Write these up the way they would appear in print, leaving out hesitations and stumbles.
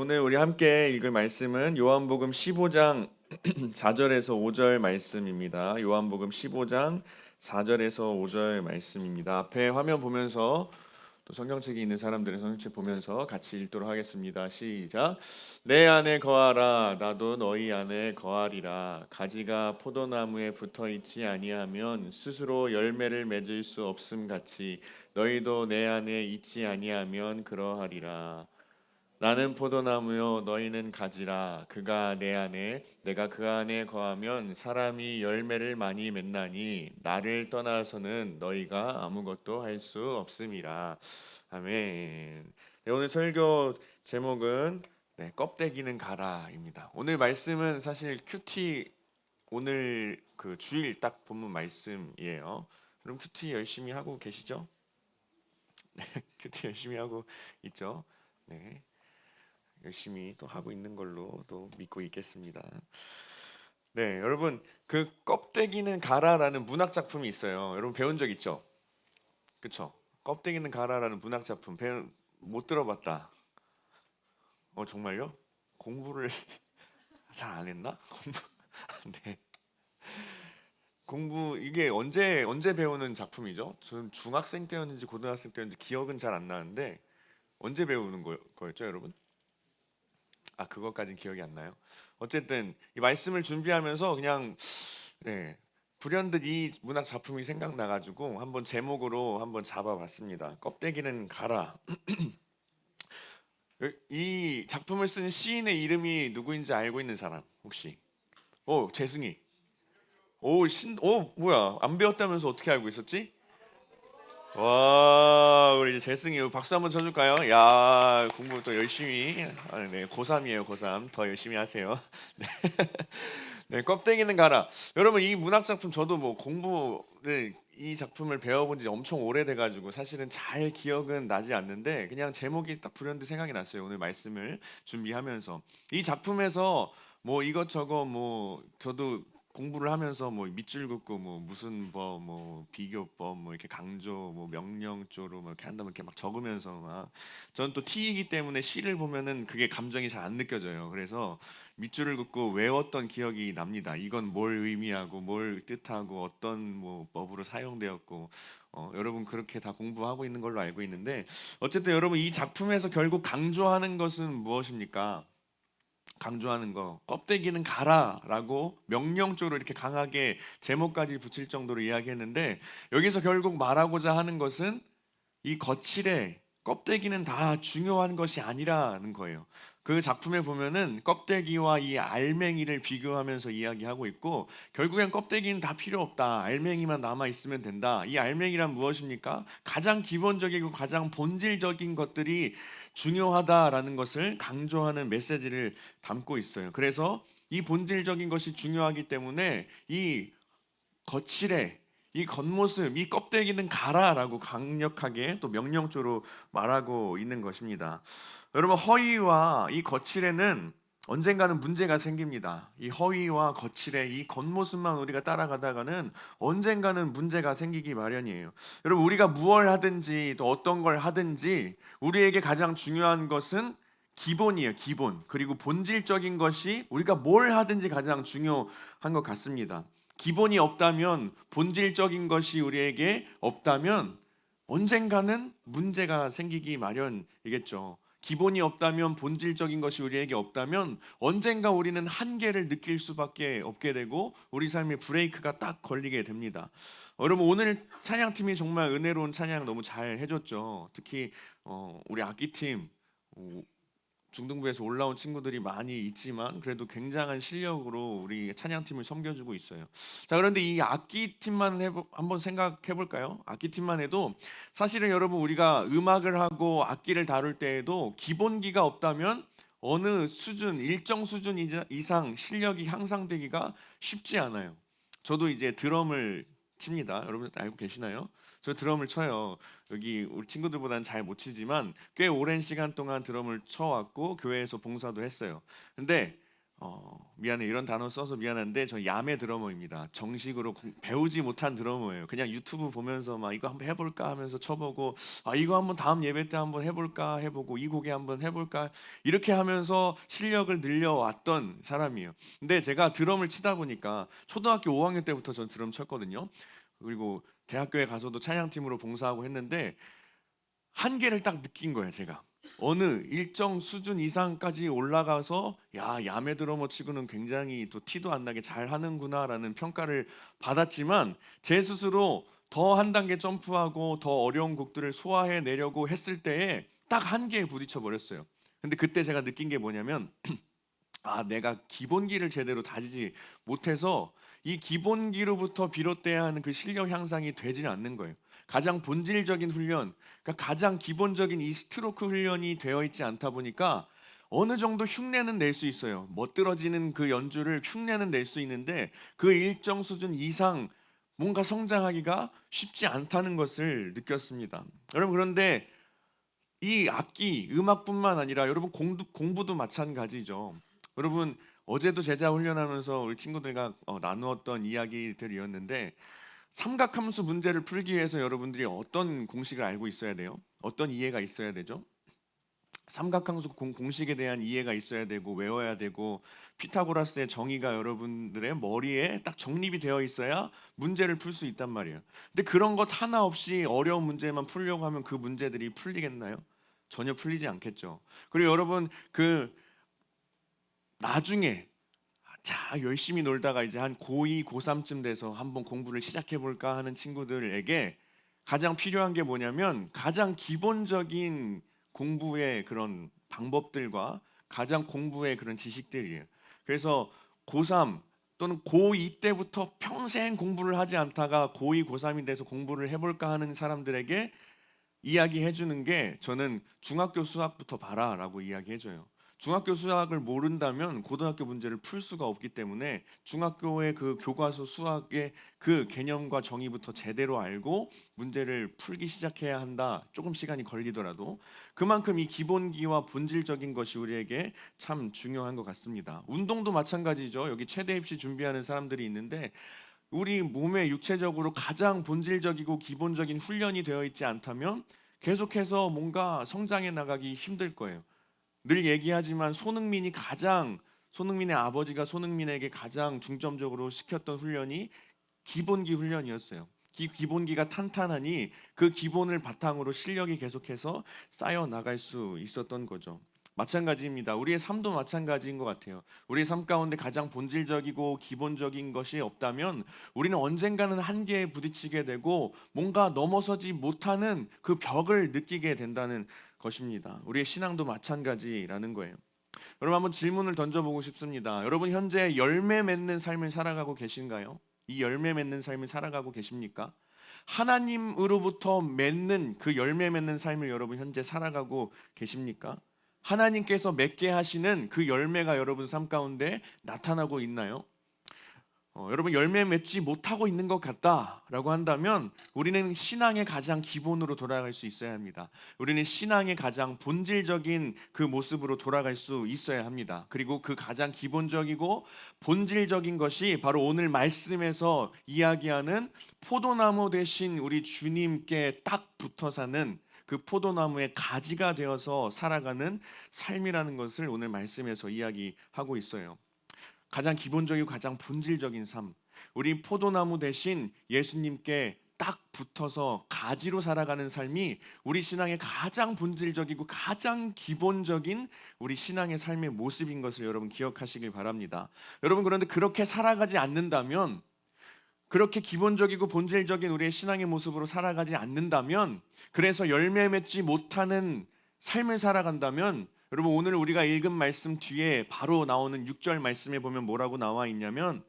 오늘 우리 함께 읽을 말씀은 요한복음 15장 4절에서 5절 말씀입니다. 요한복음 15장 4절에서 5절 말씀입니다. 앞에 화면 보면서 또 성경책이 있는 사람들은 성경책 보면서 같이 읽도록 하겠습니다. 시작. 내 안에 거하라 나도 너희 안에 거하리라. 가지가 포도나무에 붙어 있지 아니하면 스스로 열매를 맺을 수 없음 같이 너희도 내 안에 있지 아니하면 그러하리라. 나는 포도나무요 너희는 가지라. 그가 내 안에 내가 그 안에 거하면 사람이 열매를 많이 맺나니 나를 떠나서는 너희가 아무것도 할 수 없음이라. 아멘. 네, 오늘 설교 제목은 껍데기는 가라입니다. 오늘 말씀은 사실 큐티 오늘 그 주일 딱 본문 말씀이에요. 그럼 큐티 열심히 하고 계시죠? 네, 큐티 열심히 하고 있죠. 네. 열심히 또 하고 있는 걸로 또 믿고 있겠습니다. 네, 여러분 그 껍데기는 가라라는 문학 작품이 있어요. 여러분 배운 적 있죠? 그렇죠? 껍데기는 가라라는 문학 작품 못 들어봤다. 정말요? 공부를 잘 안 했나? 네. 공부 이게 언제 배우는 작품이죠? 저는 중학생 때였는지 고등학생 때였는지 기억은 잘 안 나는데 언제 배우는 거였죠, 여러분? 그것까진 기억이 안 나요. 어쨌든 이 말씀을 준비하면서 그냥 불현듯 이 문학 작품이 생각나가지고 한번 제목으로 한번 잡아봤습니다. 껍데기는 가라. 이 작품을 쓴 시인의 이름이 누구인지 알고 있는 사람 혹시? 재승이. 뭐야? 안 배웠다면서 어떻게 알고 있었지? 와, 우리 재승이 박수 한번 쳐줄까요? 야, 공부 또 열심히. 네, 고3이에요, 고3. 더 열심히 하세요. 네. 네, 껍데기는 가라. 여러분 이 문학 작품 저도 뭐 공부를 이 작품을 배워본 지 엄청 오래돼가지고 사실은 잘 기억은 나지 않는데 그냥 제목이 딱 불현듯 생각이 났어요. 오늘 말씀을 준비하면서 이 작품에서 뭐 이것저것 뭐 저도 공부를 하면서 뭐 밑줄 긋고 뭐 무슨 법, 뭐 비교법, 뭐 이렇게 강조, 뭐 명령조로 뭐 이렇게 한다면 이렇게 막 적으면서 막 저는 또 T이기 때문에 시를 보면은 그게 감정이 잘 안 느껴져요. 그래서 밑줄을 긋고 외웠던 기억이 납니다. 이건 뭘 의미하고 뭘 뜻하고 어떤 뭐 법으로 사용되었고 여러분 그렇게 다 공부하고 있는 걸로 알고 있는데 어쨌든 여러분 이 작품에서 결국 강조하는 것은 무엇입니까? 강조하는 거 껍데기는 가라라고 명령적으로 이렇게 강하게 제목까지 붙일 정도로 이야기했는데 여기서 결국 말하고자 하는 것은 이 거칠에 껍데기는 다 중요한 것이 아니라는 거예요. 그 작품에 보면은 껍데기와 이 알맹이를 비교하면서 이야기하고 있고 결국엔 껍데기는 다 필요 없다. 알맹이만 남아 있으면 된다. 이 알맹이란 무엇입니까? 가장 기본적이고 가장 본질적인 것들이 중요하다라는 것을 강조하는 메시지를 담고 있어요. 그래서 이 본질적인 것이 중요하기 때문에 이 거칠에 이 겉모습, 이 껍데기는 가라라고 강력하게 또 명령조로 말하고 있는 것입니다. 여러분 허위와 이 거칠에는 언젠가는 문제가 생깁니다. 이 허위와 거칠의 이 겉모습만 우리가 따라가다가는 언젠가는 문제가 생기기 마련이에요. 여러분 우리가 무엇을 하든지 또 어떤 걸 하든지 우리에게 가장 중요한 것은 기본이에요. 기본. 그리고 본질적인 것이 우리가 뭘 하든지 가장 중요한 것 같습니다. 기본이 없다면 본질적인 것이 우리에게 없다면 언젠가는 문제가 생기기 마련이겠죠. 기본이 없다면 본질적인 것이 우리에게 없다면 언젠가 우리는 한계를 느낄 수밖에 없게 되고 우리 삶의 브레이크가 딱 걸리게 됩니다. 여러분 오늘 찬양팀이 정말 은혜로운 찬양 너무 잘 해줬죠. 특히 우리 악기팀 중등부에서 올라온 친구들이 많이 있지만 그래도 굉장한 실력으로 우리 찬양팀을 섬겨주고 있어요. 자, 그런데 이 악기팀만 한번 생각해 볼까요? 악기팀만 해도 사실은 여러분 우리가 음악을 하고 악기를 다룰 때에도 기본기가 없다면 어느 수준, 일정 수준 이상 실력이 향상되기가 쉽지 않아요. 저도 이제 드럼을 칩니다. 여러분 알고 계시나요? 저 드럼을 쳐요. 여기 우리 친구들보다는 잘 못 치지만 꽤 오랜 시간 동안 드럼을 쳐왔고 교회에서 봉사도 했어요. 근데 미안해 이런 단어 써서 미안한데 저 야매 드러머입니다. 정식으로 배우지 못한 드러머예요. 그냥 유튜브 보면서 막 이거 한번 해볼까 하면서 쳐보고 이거 한번 다음 예배 때 한번 해볼까 해보고 이 곡에 한번 해볼까 이렇게 하면서 실력을 늘려왔던 사람이에요. 근데 제가 드럼을 치다 보니까 초등학교 5학년 때부터 전 드럼 쳤거든요. 그리고 대학교에 가서도 찬양팀으로 봉사하고 했는데 한계를 딱 느낀 거예요. 제가 어느 일정 수준 이상까지 올라가서 야매 드러머 치고는 굉장히 또 티도 안 나게 잘 하는구나라는 평가를 받았지만 제 스스로 더 한 단계 점프하고 더 어려운 곡들을 소화해 내려고 했을 때에 딱 한계에 부딪혀 버렸어요. 근데 그때 제가 느낀 게 뭐냐면 내가 기본기를 제대로 다지지 못해서 이 기본기로부터 비롯돼야 하는 그 실력 향상이 되지는 않는 거예요. 가장 본질적인 훈련, 그러니까 가장 기본적인 이 스트로크 훈련이 되어 있지 않다 보니까 어느 정도 흉내는 낼 수 있어요. 멋들어지는 그 연주를 흉내는 낼 수 있는데 그 일정 수준 이상 뭔가 성장하기가 쉽지 않다는 것을 느꼈습니다. 여러분 그런데 이 악기, 음악뿐만 아니라 여러분 공부도 마찬가지죠. 여러분 어제도 제자 훈련하면서 우리 친구들과 나누었던 이야기들이었는데 삼각함수 문제를 풀기 위해서 여러분들이 어떤 공식을 알고 있어야 돼요? 어떤 이해가 있어야 되죠? 삼각함수 공식에 대한 이해가 있어야 되고 외워야 되고 피타고라스의 정의가 여러분들의 머리에 딱 정립이 되어 있어야 문제를 풀 수 있단 말이에요. 근데 그런 것 하나 없이 어려운 문제만 풀려고 하면 그 문제들이 풀리겠나요? 전혀 풀리지 않겠죠. 그리고 여러분 그 나중에 열심히 놀다가 이제 한 고2, 고3쯤 돼서 한번 공부를 시작해 볼까 하는 친구들에게 가장 필요한 게 뭐냐면 가장 기본적인 공부의 그런 방법들과 가장 공부의 그런 지식들이에요. 그래서 고3 또는 고2 때부터 평생 공부를 하지 않다가 고2, 고3이 돼서 공부를 해볼까 하는 사람들에게 이야기해 주는 게 저는 중학교 수학부터 봐라라고 이야기해 줘요. 중학교 수학을 모른다면 고등학교 문제를 풀 수가 없기 때문에 중학교의 그 교과서 수학의 그 개념과 정의부터 제대로 알고 문제를 풀기 시작해야 한다. 조금 시간이 걸리더라도 그만큼 이 기본기와 본질적인 것이 우리에게 참 중요한 것 같습니다. 운동도 마찬가지죠. 여기 최대 입시 준비하는 사람들이 있는데 우리 몸에 육체적으로 가장 본질적이고 기본적인 훈련이 되어 있지 않다면 계속해서 뭔가 성장해 나가기 힘들 거예요. 늘 얘기하지만 손흥민의 아버지가 손흥민에게 가장 중점적으로 시켰던 훈련이 기본기 훈련이었어요. 기본기가 탄탄하니 그 기본을 바탕으로 실력이 계속해서 쌓여 나갈 수 있었던 거죠. 마찬가지입니다. 우리의 삶도 마찬가지인 것 같아요. 우리의 삶 가운데 가장 본질적이고 기본적인 것이 없다면 우리는 언젠가는 한계에 부딪히게 되고 뭔가 넘어서지 못하는 그 벽을 느끼게 된다는 것입니다. 우리의 신앙도 마찬가지라는 거예요. 여러분 한번 질문을 던져보고 싶습니다. 여러분 현재 열매 맺는 삶을 살아가고 계신가요? 이 열매 맺는 삶을 살아가고 계십니까? 하나님으로부터 맺는 그 열매 맺는 삶을 여러분 현재 살아가고 계십니까? 하나님께서 맺게 하시는 그 열매가 여러분 삶 가운데 나타나고 있나요? 여러분 열매 맺지 못하고 있는 것 같다라고 한다면 우리는 신앙의 가장 기본으로 돌아갈 수 있어야 합니다. 우리는 신앙의 가장 본질적인 그 모습으로 돌아갈 수 있어야 합니다. 그리고 그 가장 기본적이고 본질적인 것이 바로 오늘 말씀에서 이야기하는 포도나무 대신 우리 주님께 딱 붙어 사는 그 포도나무의 가지가 되어서 살아가는 삶이라는 것을 오늘 말씀에서 이야기하고 있어요. 가장 기본적이고 가장 본질적인 삶. 우리 포도나무 대신 예수님께 딱 붙어서 가지로 살아가는 삶이 우리 신앙의 가장 본질적이고 가장 기본적인 우리 신앙의 삶의 모습인 것을 여러분 기억하시길 바랍니다. 여러분 그런데 그렇게 살아가지 않는다면 그렇게 기본적이고 본질적인 우리의 신앙의 모습으로 살아가지 않는다면 그래서 열매 맺지 못하는 삶을 살아간다면 여러분 오늘 우리가 읽은 말씀 뒤에 바로 나오는 6절 말씀에 보면 뭐라고 나와 있냐면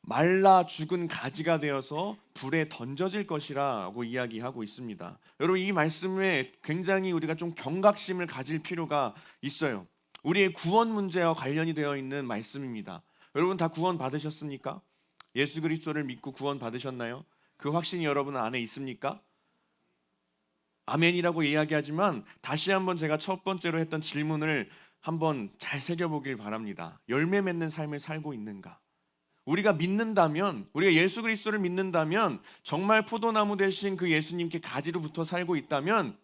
말라 죽은 가지가 되어서 불에 던져질 것이라고 이야기하고 있습니다. 여러분 이 말씀에 굉장히 우리가 좀 경각심을 가질 필요가 있어요. 우리의 구원 문제와 관련이 되어 있는 말씀입니다. 여러분 다 구원 받으셨습니까? 예수 그리스도를 믿고 구원 받으셨나요? 그 확신이 여러분 안에 있습니까? 아멘이라고 이야기하지만 다시 한번 제가 첫 번째로 했던 질문을 한번 잘 새겨보길 바랍니다. 열매 맺는 삶을 살고 있는가? 우리가 믿는다면, 우리가 예수 그리스도를 믿는다면, 정말 포도나무 대신 그 예수님께 가지로 붙어 살고 있다면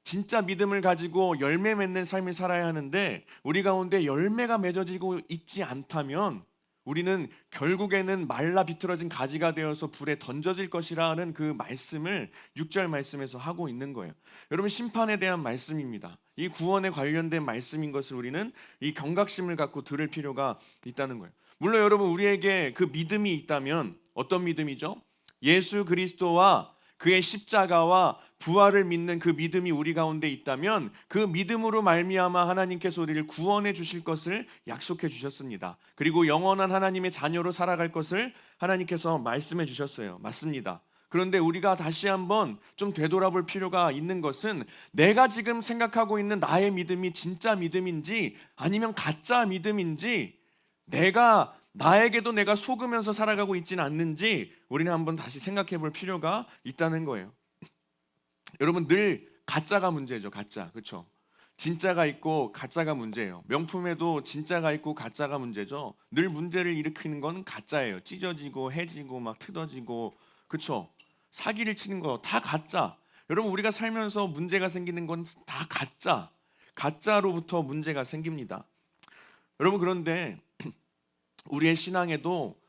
진짜 믿음을 가지고 열매 맺는 삶을 살아야 하는데, 우리 가운데 열매가 맺어지고 있지 않다면 우리는 결국에는 말라 비틀어진 가지가 되어서 불에 던져질 것이라는 그 말씀을 6절 말씀에서 하고 있는 거예요. 여러분, 심판에 대한 말씀입니다. 이 구원에 관련된 말씀인 것을 우리는 이 경각심을 갖고 들을 필요가 있다는 거예요. 물론 여러분, 우리에게 그 믿음이 있다면, 어떤 믿음이죠? 예수 그리스도와 그의 십자가와 부활을 믿는 그 믿음이 우리 가운데 있다면, 그 믿음으로 말미암아 하나님께서 우리를 구원해 주실 것을 약속해 주셨습니다. 그리고 영원한 하나님의 자녀로 살아갈 것을 하나님께서 말씀해 주셨어요. 맞습니다. 그런데 우리가 다시 한번 좀 되돌아볼 필요가 있는 것은, 내가 지금 생각하고 있는 나의 믿음이 진짜 믿음인지 아니면 가짜 믿음인지, 나에게도 내가 속으면서 살아가고 있지는 않는지 우리는 한번 다시 생각해 볼 필요가 있다는 거예요. 여러분, 늘 가짜가 문제죠. 가짜. 그렇죠? 진짜가 있고 가짜가 문제예요. 명품에도 진짜가 있고 가짜가 문제죠. 늘 문제를 일으키는 건 가짜예요. 찢어지고 해지고 막 틀어지고, 그렇죠? 사기를 치는 거 다 가짜. 여러분, 우리가 살면서 문제가 생기는 건 다 가짜. 가짜로부터 문제가 생깁니다. 여러분, 그런데 우리의 신앙에도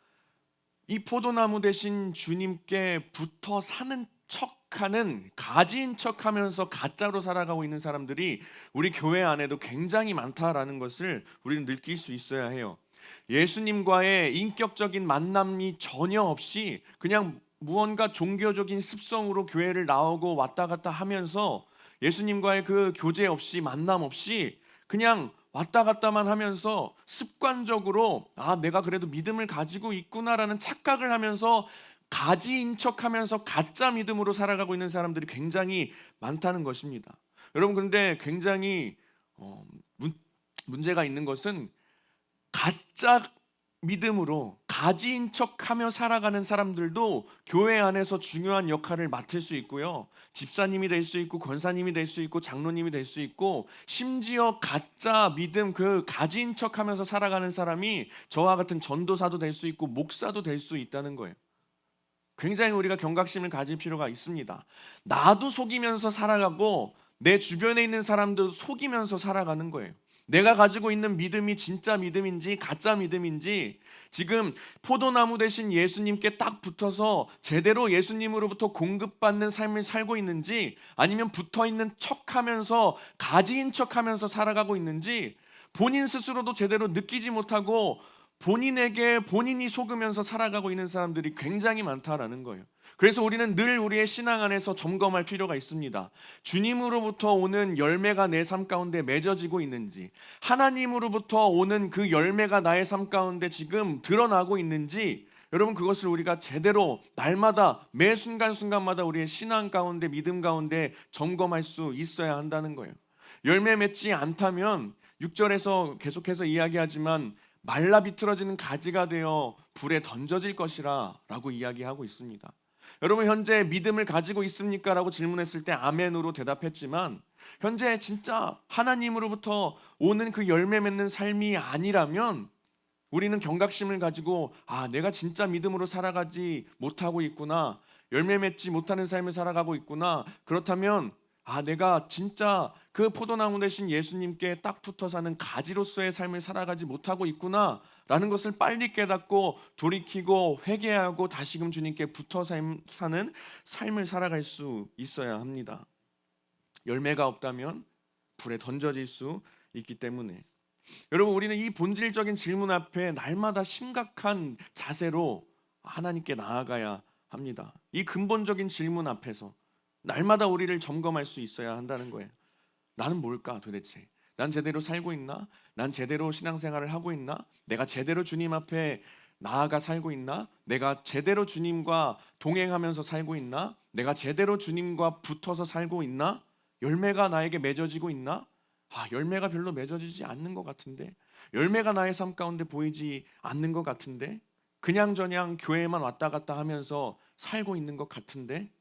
이 포도나무 대신 주님께 붙어 사는 척하는, 가지인 척하면서 가짜로 살아가고 있는 사람들이 우리 교회 안에도 굉장히 많다라는 것을 우리는 느낄 수 있어야 해요. 예수님과의 인격적인 만남이 전혀 없이 그냥 무언가 종교적인 습성으로 교회를 나오고 왔다 갔다 하면서, 예수님과의 그 교제 없이, 만남 없이 그냥 왔다 갔다만 하면서 습관적으로 내가 그래도 믿음을 가지고 있구나라는 착각을 하면서 가지인 척하면서 가짜 믿음으로 살아가고 있는 사람들이 굉장히 많다는 것입니다. 여러분, 그런데 굉장히 문제가 있는 것은, 가짜 믿음으로 가지인 척하며 살아가는 사람들도 교회 안에서 중요한 역할을 맡을 수 있고요. 집사님이 될 수 있고, 권사님이 될 수 있고, 장로님이 될 수 있고, 심지어 가짜 믿음, 그 가지인 척하면서 살아가는 사람이 저와 같은 전도사도 될 수 있고 목사도 될 수 있다는 거예요. 굉장히 우리가 경각심을 가질 필요가 있습니다. 나도 속이면서 살아가고 내 주변에 있는 사람도 속이면서 살아가는 거예요. 내가 가지고 있는 믿음이 진짜 믿음인지 가짜 믿음인지, 지금 포도나무 대신 예수님께 딱 붙어서 제대로 예수님으로부터 공급받는 삶을 살고 있는지, 아니면 붙어있는 척하면서 가지인 척하면서 살아가고 있는지 본인 스스로도 제대로 느끼지 못하고 본인에게 본인이 속으면서 살아가고 있는 사람들이 굉장히 많다라는 거예요. 그래서 우리는 늘 우리의 신앙 안에서 점검할 필요가 있습니다. 주님으로부터 오는 열매가 내 삶 가운데 맺어지고 있는지, 하나님으로부터 오는 그 열매가 나의 삶 가운데 지금 드러나고 있는지, 여러분, 그것을 우리가 제대로 날마다 매 순간순간마다 우리의 신앙 가운데, 믿음 가운데 점검할 수 있어야 한다는 거예요. 열매 맺지 않다면 6절에서 계속해서 이야기하지만 말라 비틀어지는 가지가 되어 불에 던져질 것이라 라고 이야기하고 있습니다. 여러분, 현재 믿음을 가지고 있습니까? 라고 질문했을 때 아멘으로 대답했지만, 현재 진짜 하나님으로부터 오는 그 열매 맺는 삶이 아니라면 우리는 경각심을 가지고 내가 진짜 믿음으로 살아가지 못하고 있구나, 열매 맺지 못하는 삶을 살아가고 있구나, 그렇다면 내가 진짜 그 포도나무 대신 예수님께 딱 붙어 사는 가지로서의 삶을 살아가지 못하고 있구나 라는 것을 빨리 깨닫고 돌이키고 회개하고 다시금 주님께 붙어 사는 삶을 살아갈 수 있어야 합니다. 열매가 없다면 불에 던져질 수 있기 때문에, 여러분, 우리는 이 본질적인 질문 앞에 날마다 심각한 자세로 하나님께 나아가야 합니다. 이 근본적인 질문 앞에서 날마다 우리를 점검할 수 있어야 한다는 거예요. 나는 뭘까 도대체? 난 제대로 살고 있나? 난 제대로 신앙생활을 하고 있나? 내가 제대로 주님 앞에 나아가 살고 있나? 내가 제대로 주님과 동행하면서 살고 있나? 내가 제대로 주님과 붙어서 살고 있나? 열매가 나에게 맺어지고 있나? 열매가 별로 맺어지지 않는 것 같은데, 열매가 나의 삶 가운데 보이지 않는 것 같은데, 그냥저냥 교회만 왔다 갔다 하면서 살고 있는 것 같은데.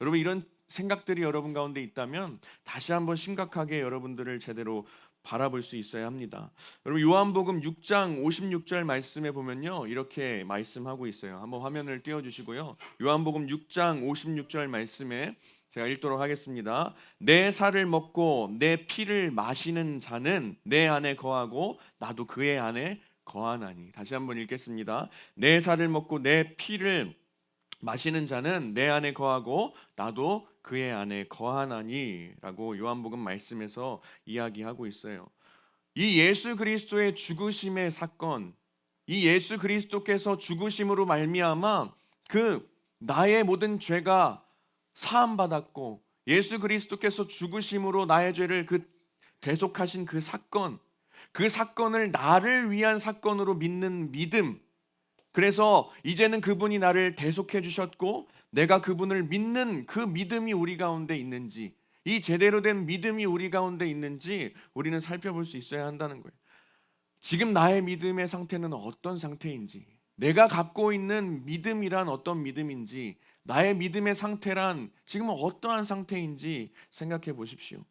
여러분, 이런 생각들이 여러분 가운데 있다면 다시 한번 심각하게 여러분들을 제대로 바라볼 수 있어야 합니다. 여러분 요한복음 6장 56절 말씀에 보면요 이렇게 말씀하고 있어요. 한번 화면을 띄워주시고요. 요한복음 6장 56절 말씀에 제가 읽도록 하겠습니다. 내 살을 먹고 내 피를 마시는 자는 내 안에 거하고 나도 그의 안에 거하나니. 다시 한번 읽겠습니다. 내 살을 먹고 내 피를 마시는 자는 내 안에 거하고 나도 그의 안에 거하나니라고 요한복음 말씀에서 이야기하고 있어요. 이 예수 그리스도의 죽으심의 사건, 이 예수 그리스도께서 죽으심으로 말미암아 그 나의 모든 죄가 사함 받았고 예수 그리스도께서 죽으심으로 나의 죄를 대속하신 그 사건, 그 사건을 나를 위한 사건으로 믿는 믿음. 그래서 이제는 그분이 나를 대속해 주셨고 내가 그분을 믿는 그 믿음이 우리 가운데 있는지, 이 제대로 된 믿음이 우리 가운데 있는지 우리는 살펴볼 수 있어야 한다는 거예요. 지금 나의 믿음의 상태는 어떤 상태인지, 내가 갖고 있는 믿음이란 어떤 믿음인지, 나의 믿음의 상태란 지금 어떠한 상태인지 생각해 보십시오.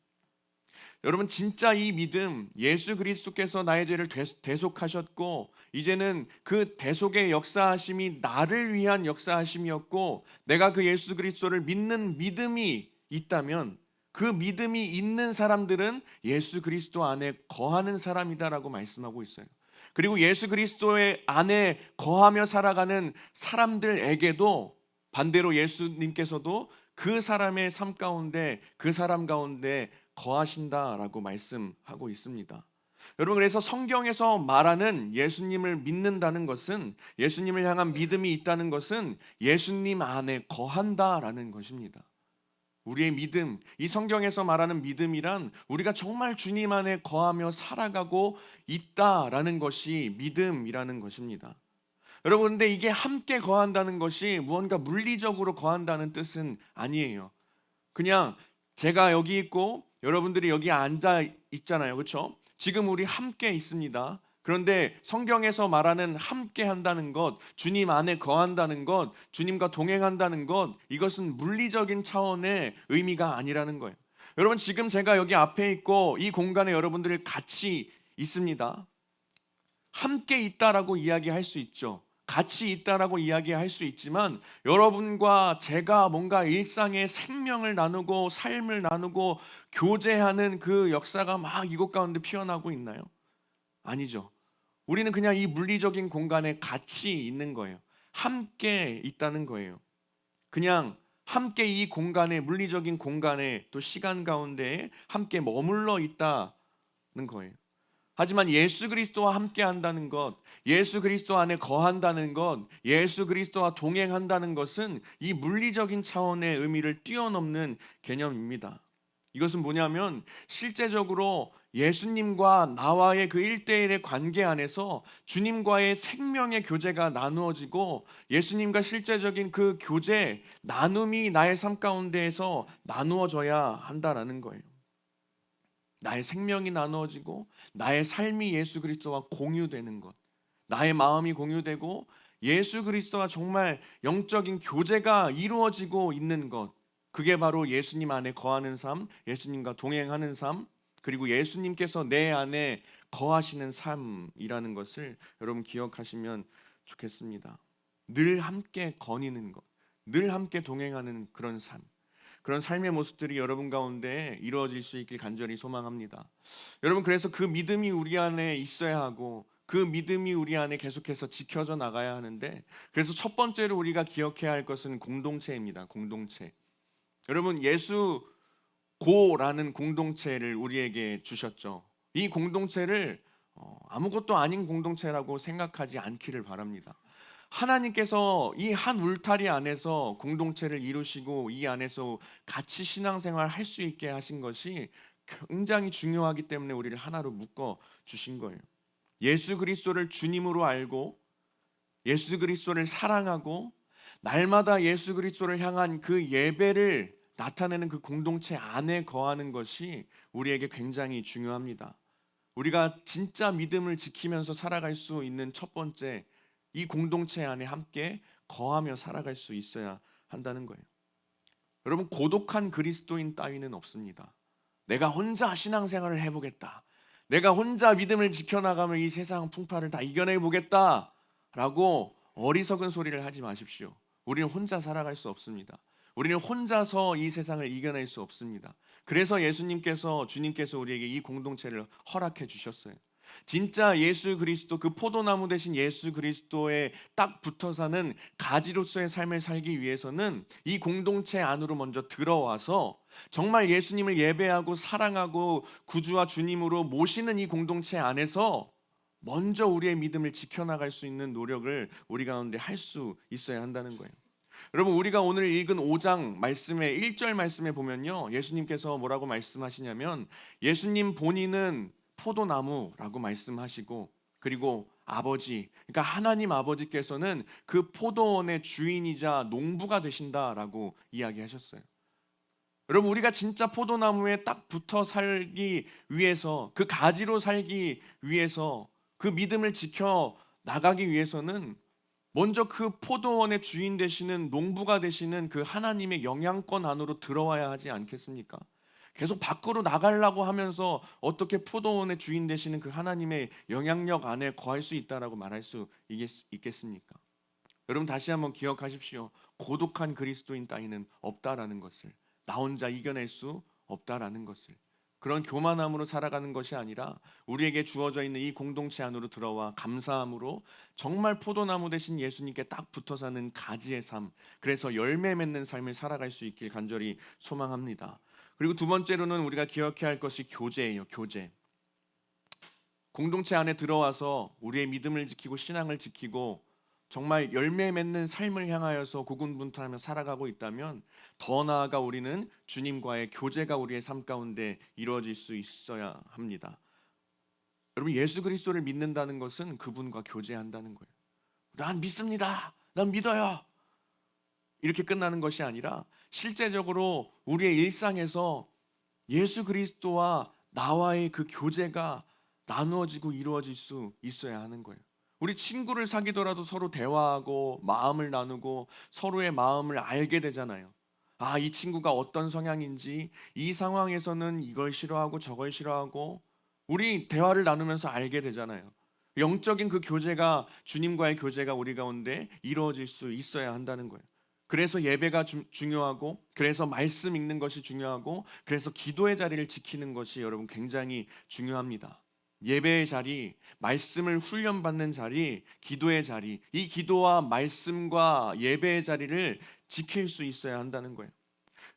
여러분 진짜 이 믿음, 예수 그리스도께서 나의 죄를 대속하셨고 이제는 그 대속의 역사하심이 나를 위한 역사하심이었고 내가 그 예수 그리스도를 믿는 믿음이 있다면 그 믿음이 있는 사람들은 예수 그리스도 안에 거하는 사람이다라고 말씀하고 있어요. 그리고 예수 그리스도의 안에 거하며 살아가는 사람들에게도 반대로 예수님께서도 그 사람의 삶 가운데, 그 사람 가운데 거하신다라고 말씀하고 있습니다. 여러분 그래서 성경에서 말하는 예수님을 믿는다는 것은, 예수님을 향한 믿음이 있다는 것은 예수님 안에 거한다라는 것입니다. 우리의 믿음, 이 성경에서 말하는 믿음이란 우리가 정말 주님 안에 거하며 살아가고 있다라는 것이 믿음이라는 것입니다. 여러분 근데 이게 함께 거한다는 것이 무언가 물리적으로 거한다는 뜻은 아니에요. 그냥 제가 여기 있고 여러분들이 여기 앉아 있잖아요. 그렇죠? 지금 우리 함께 있습니다. 그런데 성경에서 말하는 함께 한다는 것, 주님 안에 거한다는 것, 주님과 동행한다는 것, 이것은 물리적인 차원의 의미가 아니라는 거예요. 여러분 지금 제가 여기 앞에 있고 이 공간에 여러분들이 같이 있습니다. 함께 있다라고 이야기할 수 있죠. 같이 있다라고 이야기할 수 있지만 여러분과 제가 뭔가 일상의 생명을 나누고 삶을 나누고 교제하는 그 역사가 막 이곳 가운데 피어나고 있나요? 아니죠. 우리는 그냥 이 물리적인 공간에 같이 있는 거예요. 함께 있다는 거예요. 그냥 함께 이 공간에, 물리적인 공간에 또 시간 가운데 함께 머물러 있다는 거예요. 하지만 예수 그리스도와 함께 한다는 것, 예수 그리스도 안에 거한다는 것, 예수 그리스도와 동행한다는 것은 이 물리적인 차원의 의미를 뛰어넘는 개념입니다. 이것은 뭐냐면 실제적으로 예수님과 나와의 그 1대1의 관계 안에서 주님과의 생명의 교제가 나누어지고 예수님과 실제적인 그 교제, 나눔이 나의 삶 가운데에서 나누어져야 한다라는 거예요. 나의 생명이 나누어지고 나의 삶이 예수 그리스도와 공유되는 것, 나의 마음이 공유되고 예수 그리스도와 정말 영적인 교제가 이루어지고 있는 것, 그게 바로 예수님 안에 거하는 삶, 예수님과 동행하는 삶, 그리고 예수님께서 내 안에 거하시는 삶이라는 것을 여러분 기억하시면 좋겠습니다. 늘 함께 거니는 것, 늘 함께 동행하는 그런 삶, 그런 삶의 모습들이 여러분 가운데 이루어질 수 있길 간절히 소망합니다. 여러분 그래서 그 믿음이 우리 안에 있어야 하고 그 믿음이 우리 안에 계속해서 지켜져 나가야 하는데, 그래서 첫 번째로 우리가 기억해야 할 것은 공동체입니다. 공동체. 여러분 예수 고라는 공동체를 우리에게 주셨죠. 이 공동체를 아무것도 아닌 공동체라고 생각하지 않기를 바랍니다. 하나님께서 이 한 울타리 안에서 공동체를 이루시고 이 안에서 같이 신앙생활 할 수 있게 하신 것이 굉장히 중요하기 때문에 우리를 하나로 묶어 주신 거예요. 예수 그리스도를 주님으로 알고 예수 그리스도를 사랑하고 날마다 예수 그리스도를 향한 그 예배를 나타내는 그 공동체 안에 거하는 것이 우리에게 굉장히 중요합니다. 우리가 진짜 믿음을 지키면서 살아갈 수 있는 첫 번째, 이 공동체 안에 함께 거하며 살아갈 수 있어야 한다는 거예요. 여러분 고독한 그리스도인 따위는 없습니다. 내가 혼자 신앙생활을 해보겠다, 내가 혼자 믿음을 지켜나가면 이 세상 풍파를 다 이겨내 보겠다라고 어리석은 소리를 하지 마십시오. 우리는 혼자 살아갈 수 없습니다. 우리는 혼자서 이 세상을 이겨낼 수 없습니다. 그래서 주님께서 우리에게 이 공동체를 허락해 주셨어요. 진짜 예수 그리스도, 그 포도나무 대신 예수 그리스도에 딱 붙어 사는 가지로서의 삶을 살기 위해서는 이 공동체 안으로 먼저 들어와서 정말 예수님을 예배하고 사랑하고 구주와 주님으로 모시는 이 공동체 안에서 먼저 우리의 믿음을 지켜나갈 수 있는 노력을 우리 가운데 할 수 있어야 한다는 거예요. 여러분, 우리가 오늘 읽은 5장 말씀의 1절 말씀에 보면요, 예수님께서 뭐라고 말씀하시냐면 예수님 본인은 포도나무라고 말씀하시고, 그리고 아버지, 그러니까 하나님 아버지께서는 그 포도원의 주인이자 농부가 되신다라고 이야기하셨어요. 여러분, 우리가 진짜 포도나무에 딱 붙어 살기 위해서, 그 가지로 살기 위해서, 그 믿음을 지켜 나가기 위해서는 먼저 그 포도원의 주인 되시는, 농부가 되시는 그 하나님의 영향권 안으로 들어와야 하지 않겠습니까? 계속 밖으로 나가려고 하면서 어떻게 포도원의 주인 되시는 그 하나님의 영향력 안에 거할 수 있다라고 말할 수 있겠습니까? 여러분, 다시 한번 기억하십시오. 고독한 그리스도인 따위는 없다라는 것을, 나 혼자 이겨낼 수 없다라는 것을. 그런 교만함으로 살아가는 것이 아니라 우리에게 주어져 있는 이 공동체 안으로 들어와 감사함으로 정말 포도나무 대신 예수님께 딱 붙어 사는 가지의 삶, 그래서 열매 맺는 삶을 살아갈 수 있길 간절히 소망합니다. 그리고 두 번째로는 우리가 기억해야 할 것이 교제예요. 교제. 공동체 안에 들어와서 우리의 믿음을 지키고 신앙을 지키고 정말 열매 맺는 삶을 향하여서 고군분투하며 살아가고 있다면 더 나아가 우리는 주님과의 교제가 우리의 삶 가운데 이루어질 수 있어야 합니다. 여러분, 예수 그리스도를 믿는다는 것은 그분과 교제한다는 거예요. 난 믿습니다. 난 믿어요. 이렇게 끝나는 것이 아니라 실제적으로 우리의 일상에서 예수 그리스도와 나와의 그 교제가 나누어지고 이루어질 수 있어야 하는 거예요. 우리 친구를 사귀더라도 서로 대화하고 마음을 나누고 서로의 마음을 알게 되잖아요. 아, 이 친구가 어떤 성향인지, 이 상황에서는 이걸 싫어하고 저걸 싫어하고, 우리 대화를 나누면서 알게 되잖아요. 영적인 그 교제가, 주님과의 교제가 우리 가운데 이루어질 수 있어야 한다는 거예요. 그래서 예배가 중요하고, 그래서 말씀 읽는 것이 중요하고, 그래서 기도의 자리를 지키는 것이 여러분 굉장히 중요합니다. 예배의 자리, 말씀을 훈련받는 자리, 기도의 자리, 이 기도와 말씀과 예배의 자리를 지킬 수 있어야 한다는 거예요.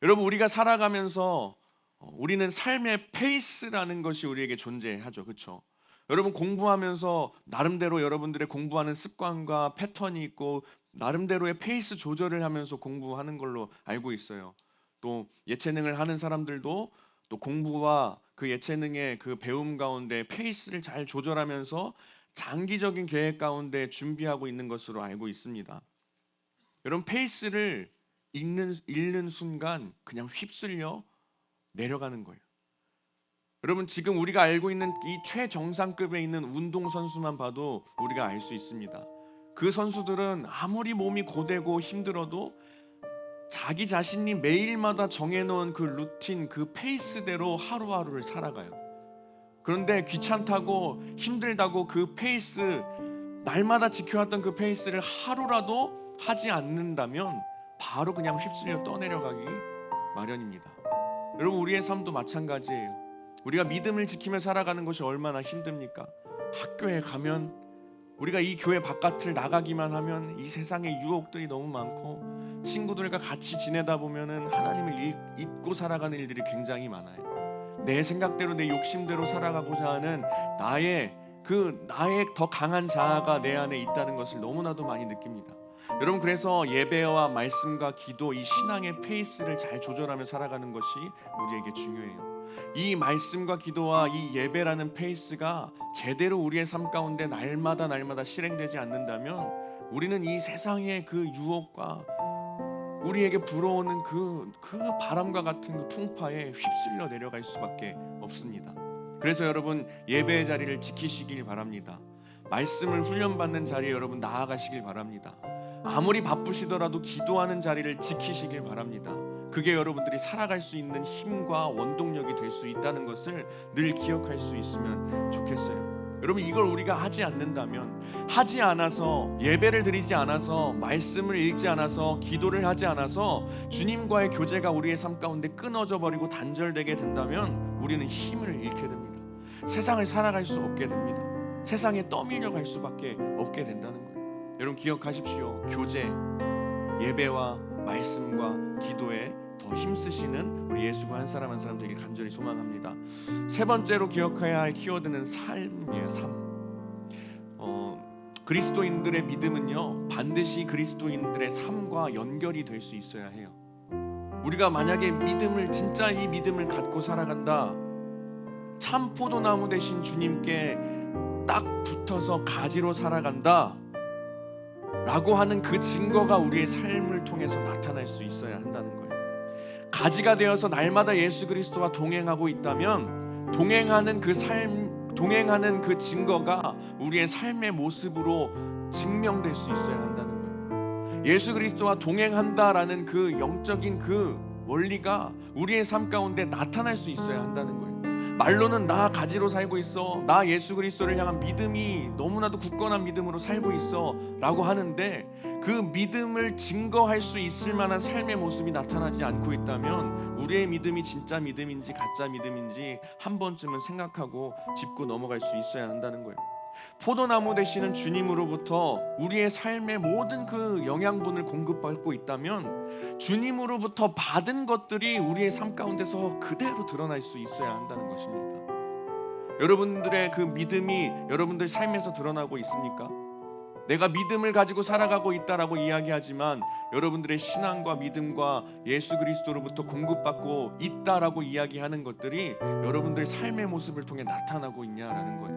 여러분, 우리가 살아가면서 우리는 삶의 페이스라는 것이 우리에게 존재하죠. 그렇죠? 여러분, 공부하면서 나름대로 여러분들의 공부하는 습관과 패턴이 있고 나름대로의 페이스 조절을 하면서 공부하는 걸로 알고 있어요. 또 예체능을 하는 사람들도 또 공부와 그 예체능의 그 배움 가운데 페이스를 잘 조절하면서 장기적인 계획 가운데 준비하고 있는 것으로 알고 있습니다. 여러분, 페이스를 잃는 순간 그냥 휩쓸려 내려가는 거예요. 여러분, 지금 우리가 알고 있는 이 최정상급에 있는 운동선수만 봐도 우리가 알 수 있습니다. 그 선수들은 아무리 몸이 고되고 힘들어도 자기 자신이 매일마다 정해놓은 그 루틴, 그 페이스대로 하루하루를 살아가요. 그런데 귀찮다고 힘들다고 그 페이스, 날마다 지켜왔던 그 페이스를 하루라도 하지 않는다면 바로 그냥 휩쓸려 떠내려가기 마련입니다. 여러분, 우리의 삶도 마찬가지예요. 우리가 믿음을 지키며 살아가는 것이 얼마나 힘듭니까? 학교에 가면, 우리가 이 교회 바깥을 나가기만 하면 이 세상에 유혹들이 너무 많고, 친구들과 같이 지내다 보면은 하나님을 잊고 살아가는 일들이 굉장히 많아요. 내 생각대로, 내 욕심대로 살아가고자 하는 나의 더 강한 자아가 내 안에 있다는 것을 너무나도 많이 느낍니다. 여러분, 그래서 예배와 말씀과 기도, 이 신앙의 페이스를 잘 조절하며 살아가는 것이 우리에게 중요해요. 이 말씀과 기도와 이 예배라는 페이스가 제대로 우리의 삶 가운데 날마다 실행되지 않는다면 우리는 이 세상의 그 유혹과 우리에게 불어오는 그 바람과 같은 그 풍파에 휩쓸려 내려갈 수밖에 없습니다. 그래서 여러분, 예배의 자리를 지키시길 바랍니다. 말씀을 훈련받는 자리에 여러분 나아가시길 바랍니다. 아무리 바쁘시더라도 기도하는 자리를 지키시길 바랍니다. 그게 여러분들이 살아갈 수 있는 힘과 원동력이 될 수 있다는 것을 늘 기억할 수 있으면 좋겠어요. 여러분, 이걸 우리가 하지 않는다면, 하지 않아서, 예배를 드리지 않아서, 말씀을 읽지 않아서, 기도를 하지 않아서 주님과의 교제가 우리의 삶 가운데 끊어져 버리고 단절되게 된다면 우리는 힘을 잃게 됩니다. 세상을 살아갈 수 없게 됩니다. 세상에 떠밀려 갈 수밖에 없게 된다는 거예요. 여러분, 기억하십시오. 교제, 예배와 말씀과 기도에 더 힘쓰시는 우리 예수가 한 사람 한 사람 되길 간절히 소망합니다. 세 번째로 기억해야 할 키워드는 삶이에요. 삶. 그리스도인들의 믿음은요, 반드시 그리스도인들의 삶과 연결이 될 수 있어야 해요. 우리가 만약에 믿음을, 진짜 이 믿음을 갖고 살아간다, 참 포도나무 되신 주님께 딱 붙어서 가지로 살아간다 라고 하는 그 증거가 우리의 삶을 통해서 나타날 수 있어야 한다는 거예요. 가지가 되어서 날마다 예수 그리스도와 동행하고 있다면 동행하는 그 삶, 동행하는 그 증거가 우리의 삶의 모습으로 증명될 수 있어야 한다는 거예요. 예수 그리스도와 동행한다라는 그 영적인 그 원리가 우리의 삶 가운데 나타날 수 있어야 한다는 거예요. 말로는 나 가지로 살고 있어, 나 예수 그리스도를 향한 믿음이 너무나도 굳건한 믿음으로 살고 있어 라고 하는데, 그 믿음을 증거할 수 있을 만한 삶의 모습이 나타나지 않고 있다면 우리의 믿음이 진짜 믿음인지 가짜 믿음인지 한 번쯤은 생각하고 짚고 넘어갈 수 있어야 한다는 거예요. 포도나무 되시는 주님으로부터 우리의 삶의 모든 그 영양분을 공급받고 있다면 주님으로부터 받은 것들이 우리의 삶 가운데서 그대로 드러날 수 있어야 한다는 것입니다. 여러분들의 그 믿음이 여러분들 삶에서 드러나고 있습니까? 내가 믿음을 가지고 살아가고 있다라고 이야기하지만 여러분들의 신앙과 믿음과 예수 그리스도로부터 공급받고 있다라고 이야기하는 것들이 여러분들의 삶의 모습을 통해 나타나고 있냐라는 거예요.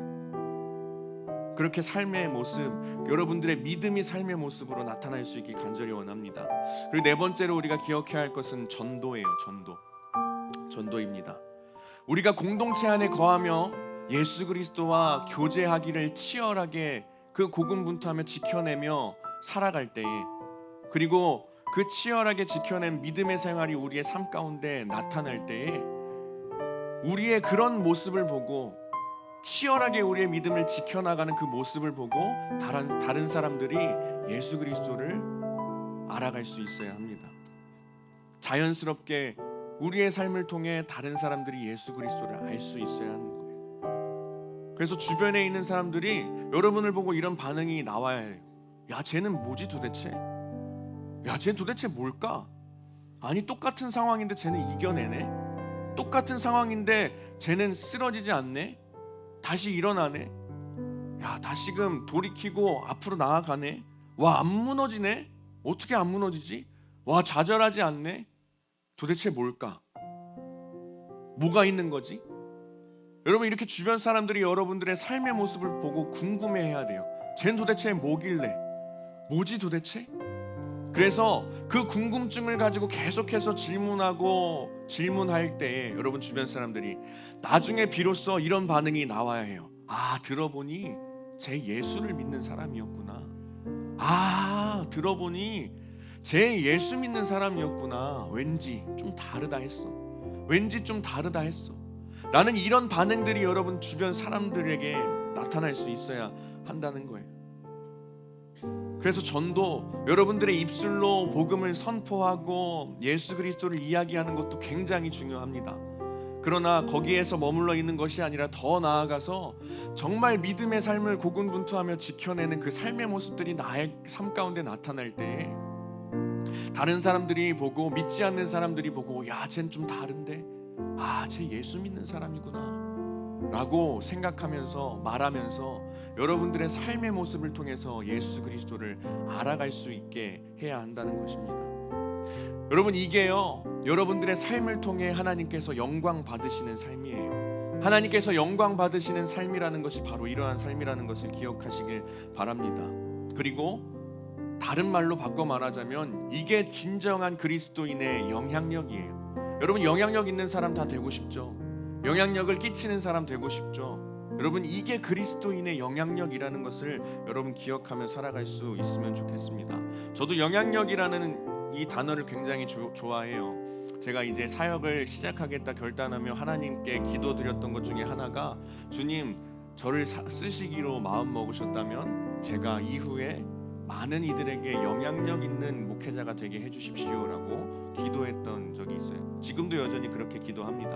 그렇게 삶의 모습, 여러분들의 믿음이 삶의 모습으로 나타날 수 있길 간절히 원합니다. 그리고 네 번째로 우리가 기억해야 할 것은 전도예요. 전도입니다. 우리가 공동체 안에 거하며 예수 그리스도와 교제하기를 치열하게 그 고군분투하며 지켜내며 살아갈 때에, 그리고 그 치열하게 지켜낸 믿음의 생활이 우리의 삶 가운데 나타날 때에 우리의 그런 모습을 보고, 치열하게 우리의 믿음을 지켜나가는 그 모습을 보고 다른 사람들이 예수 그리스도를 알아갈 수 있어야 합니다. 자연스럽게 우리의 삶을 통해 다른 사람들이 예수 그리스도를 알 수 있어야 하는 거예요. 그래서 주변에 있는 사람들이 여러분을 보고 이런 반응이 나와야 해요. 야, 쟤는 뭐지 도대체? 야, 쟤는 도대체 뭘까? 아니, 똑같은 상황인데 쟤는 이겨내네? 똑같은 상황인데 쟤는 쓰러지지 않네? 다시 일어나네? 야, 다시금 돌이키고 앞으로 나아가네? 와, 안 무너지네? 어떻게 안 무너지지? 와, 좌절하지 않네? 도대체 뭘까? 뭐가 있는 거지? 여러분, 이렇게 주변 사람들이 여러분들의 삶의 모습을 보고 궁금해해야 돼요. 쟨 도대체 뭐길래? 뭐지 도대체? 그래서 그 궁금증을 가지고 계속해서 질문할 때에 여러분 주변 사람들이 나중에 비로소 이런 반응이 나와야 해요. 아, 들어보니 쟤 예수를 믿는 사람이었구나. 아, 들어보니 쟤 예수 믿는 사람이었구나. 왠지 좀 다르다 했어. 왠지 좀 다르다 했어. 라는 이런 반응들이 여러분 주변 사람들에게 나타날 수 있어야 한다는 거예요. 그래서 전도, 여러분들의 입술로 복음을 선포하고 예수 그리스도를 이야기하는 것도 굉장히 중요합니다. 그러나 거기에서 머물러 있는 것이 아니라 더 나아가서 정말 믿음의 삶을 고군분투하며 지켜내는 그 삶의 모습들이 나의 삶 가운데 나타날 때 다른 사람들이 보고, 믿지 않는 사람들이 보고, 야, 쟨 좀 다른데? 아, 쟤 예수 믿는 사람이구나 라고 생각하면서 말하면서 여러분들의 삶의 모습을 통해서 예수 그리스도를 알아갈 수 있게 해야 한다는 것입니다. 여러분, 이게요, 여러분들의 삶을 통해 하나님께서 영광 받으시는 삶이에요. 하나님께서 영광 받으시는 삶이라는 것이 바로 이러한 삶이라는 것을 기억하시길 바랍니다. 그리고 다른 말로 바꿔 말하자면 이게 진정한 그리스도인의 영향력이에요. 여러분, 영향력 있는 사람 다 되고 싶죠? 영향력을 끼치는 사람 되고 싶죠? 여러분, 이게 그리스도인의 영향력이라는 것을 여러분 기억하며 살아갈 수 있으면 좋겠습니다. 저도 영향력이라는 이 단어를 굉장히 좋아해요. 제가 이제 사역을 시작하겠다 결단하며 하나님께 기도드렸던 것 중에 하나가, 주님 저를 쓰시기로 마음 먹으셨다면 제가 이후에 많은 이들에게 영향력 있는 목회자가 되게 해주십시오라고 기도했던 적이 있어요. 지금도 여전히 그렇게 기도합니다.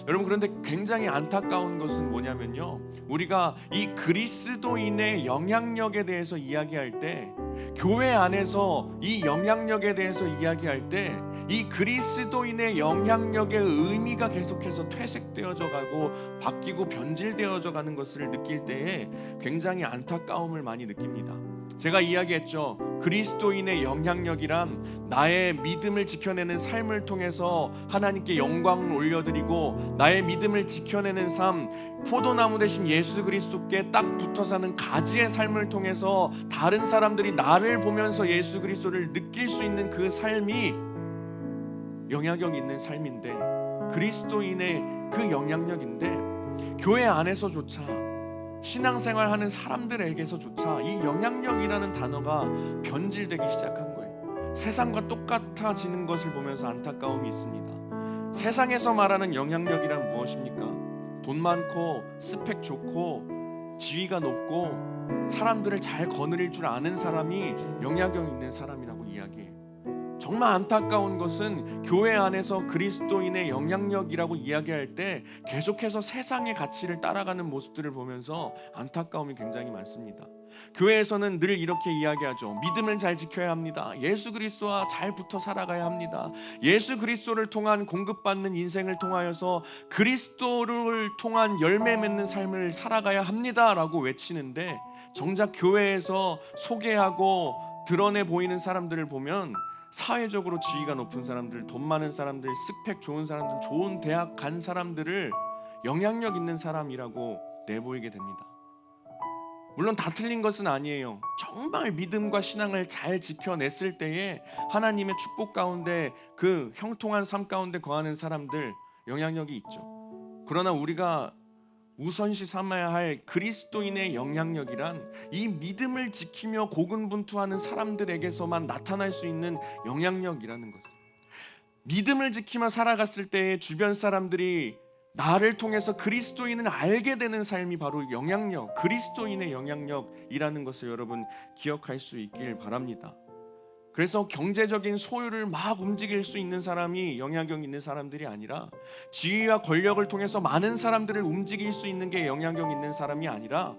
여러분, 그런데 굉장히 안타까운 것은 뭐냐면요, 우리가 이 그리스도인의 영향력에 대해서 이야기할 때, 교회 안에서 이 영향력에 대해서 이야기할 때 이 그리스도인의 영향력의 의미가 계속해서 퇴색되어져 가고 바뀌고 변질되어져 가는 것을 느낄 때에 굉장히 안타까움을 많이 느낍니다. 제가 이야기했죠. 그리스도인의 영향력이란 나의 믿음을 지켜내는 삶을 통해서 하나님께 영광을 올려드리고, 나의 믿음을 지켜내는 삶, 포도나무 대신 예수 그리스도께 딱 붙어 사는 가지의 삶을 통해서 다른 사람들이 나를 보면서 예수 그리스도를 느낄 수 있는 그 삶이 영향력 있는 삶인데, 그리스도인의 그 영향력인데, 교회 안에서조차 신앙생활하는 사람들에게서조차 이 영향력이라는 단어가 변질되기 시작한 거예요. 세상과 똑같아지는 것을 보면서 안타까움이 있습니다. 세상에서 말하는 영향력이란 무엇입니까? 돈 많고 스펙 좋고 지위가 높고 사람들을 잘 거느릴 줄 아는 사람이 영향력 있는 사람이라고 이야기해요. 정말 안타까운 것은 교회 안에서 그리스도인의 영향력이라고 이야기할 때 계속해서 세상의 가치를 따라가는 모습들을 보면서 안타까움이 굉장히 많습니다. 교회에서는 늘 이렇게 이야기하죠. 믿음을 잘 지켜야 합니다. 예수 그리스도와 잘 붙어 살아가야 합니다. 예수 그리스도를 통한 공급받는 인생을 통하여서 그리스도를 통한 열매 맺는 삶을 살아가야 합니다라고 외치는데, 정작 교회에서 소개하고 드러내 보이는 사람들을 보면 사회적으로 지위가 높은 사람들, 돈 많은 사람들, 스펙 좋은 사람들, 좋은 대학 간 사람들을 영향력 있는 사람이라고 내보이게 됩니다. 물론 다 틀린 것은 아니에요. 정말 믿음과 신앙을 잘 지켜냈을 때에 하나님의 축복 가운데, 그 형통한 삶 가운데 거하는 사람들 영향력이 있죠. 그러나 우리가 우선시 삼아야 할 그리스도인의 영향력이란 이 믿음을 지키며 고군분투하는 사람들에게서만 나타날 수 있는 영향력이라는 것. 믿음을 지키며 살아갔을 때 주변 사람들이 나를 통해서 그리스도인을 알게 되는 삶이 바로 영향력, 그리스도인의 영향력이라는 것을 여러분 기억할 수 있길 바랍니다. 그래서 경제적인 소유를 막 움직일 수 있는 사람이 영향력 있는 사람들이 아니라, 지위와 권력을 통해서 많은 사람들을 움직일 수 있는 게 영향력 있는 사람이 아니라,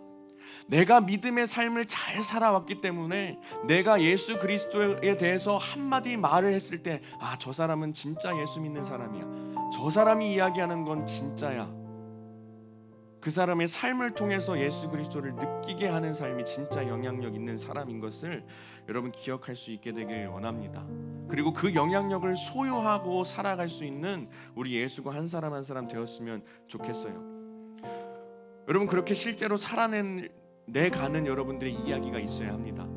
내가 믿음의 삶을 잘 살아왔기 때문에 내가 예수 그리스도에 대해서 한마디 말을 했을 때, 아, 저 사람은 진짜 예수 믿는 사람이야, 저 사람이 이야기하는 건 진짜야, 그 사람의 삶을 통해서 예수 그리스도를 느끼게 하는 삶이 진짜 영향력 있는 사람인 것을 여러분 기억할 수 있게 되길 원합니다. 그리고 그 영향력을 소유하고 살아갈 수 있는 우리 예수가 한 사람 한 사람 되었으면 좋겠어요. 여러분, 그렇게 실제로 살아내가는 여러분들의 이야기가 있어야 합니다.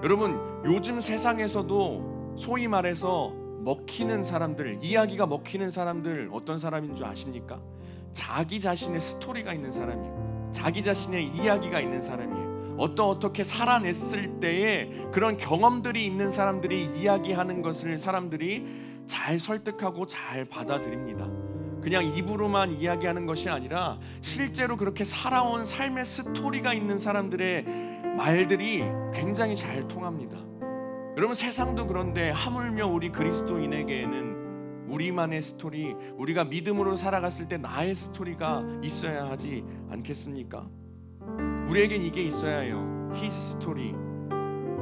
여러분, 요즘 세상에서도 소위 말해서 먹히는 사람들, 이야기가 먹히는 사람들 어떤 사람인 줄 아십니까? 자기 자신의 스토리가 있는 사람이에요. 자기 자신의 이야기가 있는 사람이에요. 어떻게 살아냈을 때에 그런 경험들이 있는 사람들이 이야기하는 것을 사람들이 잘 설득하고 잘 받아들입니다. 그냥 입으로만 이야기하는 것이 아니라 실제로 그렇게 살아온 삶의 스토리가 있는 사람들의 말들이 굉장히 잘 통합니다. 여러분, 세상도 그런데 하물며 우리 그리스도인에게는 우리만의 스토리, 우리가 믿음으로 살아갔을 때 나의 스토리가 있어야 하지 않겠습니까? 우리에겐 이게 있어야 해요. His story.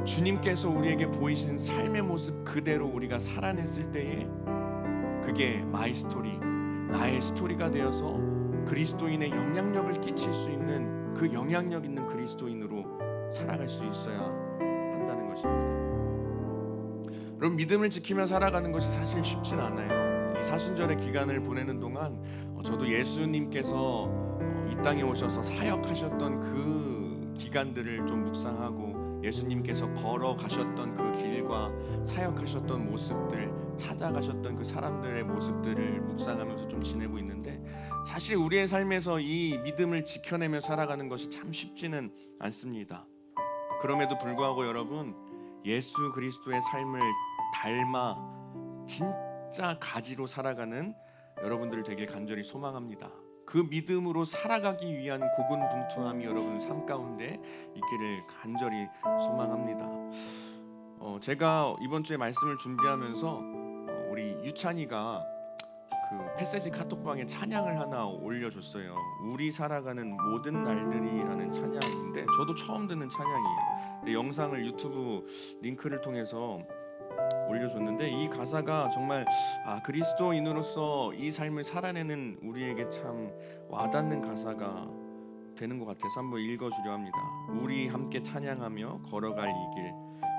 주님께서 우리에게 보이신 삶의 모습 그대로 우리가 살아냈을 때에 그게 my story, 나의 스토리가 되어서 그리스도인의 영향력을 끼칠 수 있는, 그 영향력 있는 그리스도인으로 살아갈 수 있어야 한다는 것입니다. 여러분, 믿음을 지키며 살아가는 것이 사실 쉽진 않아요. 이 사순절의 기간을 보내는 동안 저도 예수님께서 이 땅에 오셔서 사역하셨던 그 기간들을 좀 묵상하고, 예수님께서 걸어가셨던 그 길과 사역하셨던 모습들, 찾아가셨던 그 사람들의 모습들을 묵상하면서 좀 지내고 있는데, 사실 우리의 삶에서 이 믿음을 지켜내며 살아가는 것이 참 쉽지는 않습니다. 그럼에도 불구하고 여러분, 예수 그리스도의 삶을 닮아 진짜 가지로 살아가는 여러분들 되길 간절히 소망합니다. 그 믿음으로 살아가기 위한 고군분투함이 여러분 삶 가운데 있기를 간절히 소망합니다. 제가 이번 주에 말씀을 준비하면서 우리 유찬이가 그 패세지 카톡방에 찬양을 하나 올려줬어요. 우리 살아가는 모든 날들이라는 찬양인데 저도 처음 듣는 찬양이에요. 근데 영상을 유튜브 링크를 통해서 올려줬는데 이 가사가 정말 그리스도인으로서 이 삶을 살아내는 우리에게 참 와닿는 가사가 되는 것 같아서 한번 읽어주려 합니다. 우리 함께 찬양하며 걸어갈 이 길,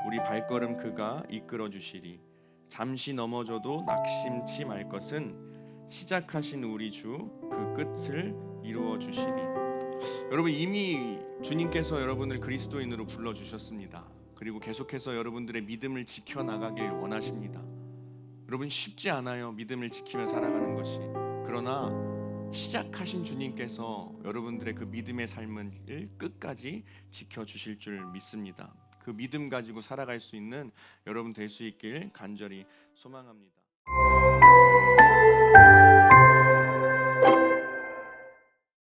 우리 발걸음 그가 이끌어 주시리. 잠시 넘어져도 낙심치 말 것은 시작하신 우리 주 그 끝을 이루어 주시리. 여러분, 이미 주님께서 여러분을 그리스도인으로 불러주셨습니다. 그리고 계속해서 여러분들의 믿음을 지켜나가길 원하십니다. 여러분, 쉽지 않아요, 믿음을 지키며 살아가는 것이. 그러나 시작하신 주님께서 여러분들의 그 믿음의 삶을 끝까지 지켜주실 줄 믿습니다. 그 믿음 가지고 살아갈 수 있는 여러분 될 수 있길 간절히 소망합니다.